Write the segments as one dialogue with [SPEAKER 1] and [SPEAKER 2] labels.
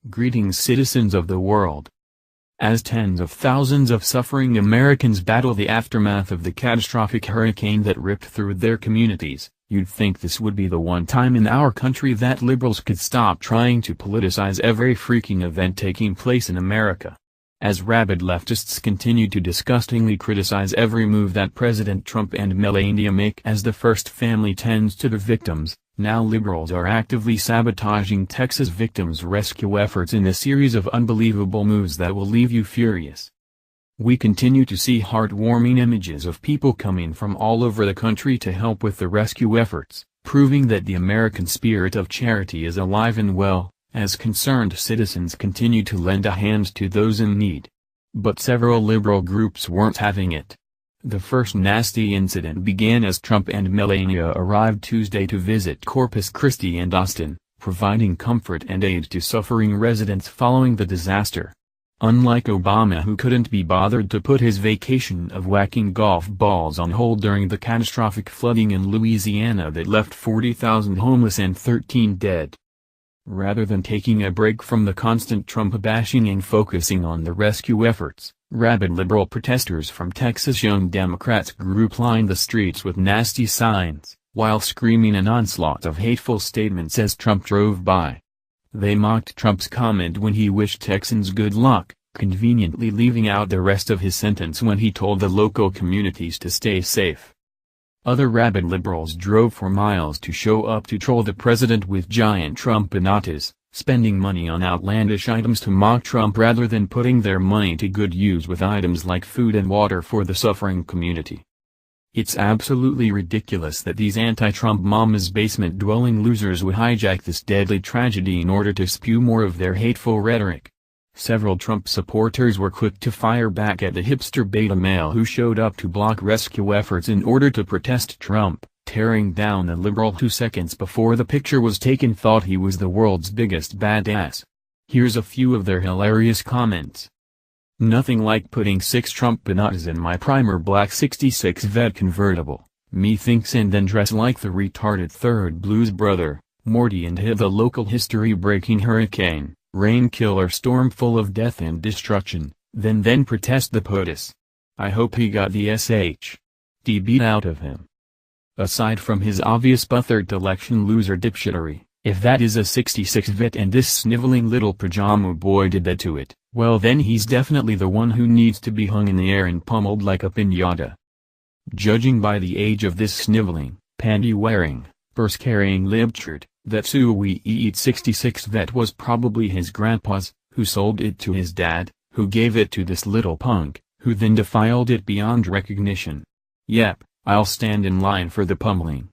[SPEAKER 1] Greetings, citizens of the world. As tens of thousands of suffering Americans battle the aftermath of the catastrophic hurricane that ripped through their communities, you'd think this would be the one time in our country that liberals could stop trying to politicize every freaking event taking place in America. As rabid leftists continue to disgustingly criticize every move that President Trump and Melania make as the first family tends to the victims, now liberals are actively sabotaging Texas victims' rescue efforts in a series of unbelievable moves that will leave you furious. We continue to see heartwarming images of people coming from all over the country to help with the rescue efforts, proving that the American spirit of charity is alive and well, as concerned citizens continue to lend a hand to those in need. But several liberal groups weren't having it. The first nasty incident began as Trump and Melania arrived Tuesday to visit Corpus Christi and Austin, providing comfort and aid to suffering residents following the disaster. Unlike Obama, who couldn't be bothered to put his vacation of whacking golf balls on hold during the catastrophic flooding in Louisiana that left 40,000 homeless and 13 dead. Rather than taking a break from the constant Trump bashing and focusing on the rescue efforts, rabid liberal protesters from Texas Young Democrats group lined the streets with nasty signs, while screaming an onslaught of hateful statements as Trump drove by. They mocked Trump's comment when he wished Texans good luck, conveniently leaving out the rest of his sentence when he told the local communities to stay safe. Other rabid liberals drove for miles to show up to troll the president with giant Trump bananas, spending money on outlandish items to mock Trump rather than putting their money to good use with items like food and water for the suffering community. It's absolutely ridiculous that these anti-Trump mama's basement-dwelling losers would hijack this deadly tragedy in order to spew more of their hateful rhetoric. Several Trump supporters were quick to fire back at the hipster beta male who showed up to block rescue efforts in order to protest Trump, tearing down the liberal who seconds before the picture was taken thought he was the world's biggest badass. Here's a few of their hilarious comments. Nothing like putting 6 Trump bananas in my primer black 66 vet convertible, methinks, and then dress like the retarded third Blues Brother, Morty, and hit the local history-breaking hurricane, rain killer storm full of death and destruction, then protest the POTUS. I hope he got the SHD beat out of him. Aside from his obvious third election loser dipshittery, if that is a 66 vet and this sniveling little pajama boy did that to it, well then he's definitely the one who needs to be hung in the air and pummeled like a piñata. Judging by the age of this sniveling, panty-wearing, purse-carrying libtard, that suey 66 vet was probably his grandpa's, who sold it to his dad, who gave it to this little punk, who then defiled it beyond recognition. Yep, I'll stand in line for the pummeling.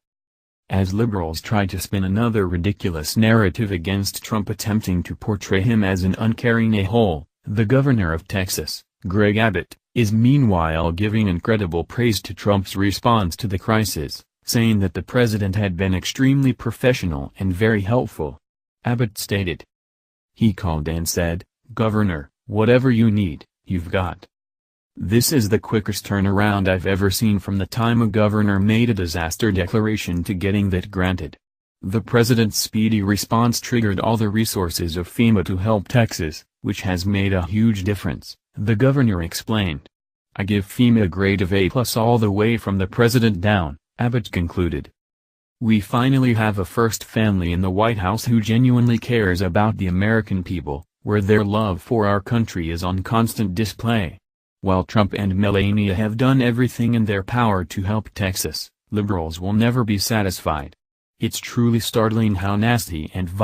[SPEAKER 1] As liberals try to spin another ridiculous narrative against Trump, attempting to portray him as an uncaring a-hole, the governor of Texas, Greg Abbott, is meanwhile giving incredible praise to Trump's response to the crisis, saying that the president had been extremely professional and very helpful. Abbott stated. He called and said, "Governor, whatever you need, you've got." This is the quickest turnaround I've ever seen from the time a governor made a disaster declaration to getting that granted. The president's speedy response triggered all the resources of FEMA to help Texas, which has made a huge difference, the governor explained. I give FEMA a grade of A+ all the way from the president down, Abbott concluded. We finally have a first family in the White House who genuinely cares about the American people, where their love for our country is on constant display. While Trump and Melania have done everything in their power to help Texas, liberals will never be satisfied. It's truly startling how nasty and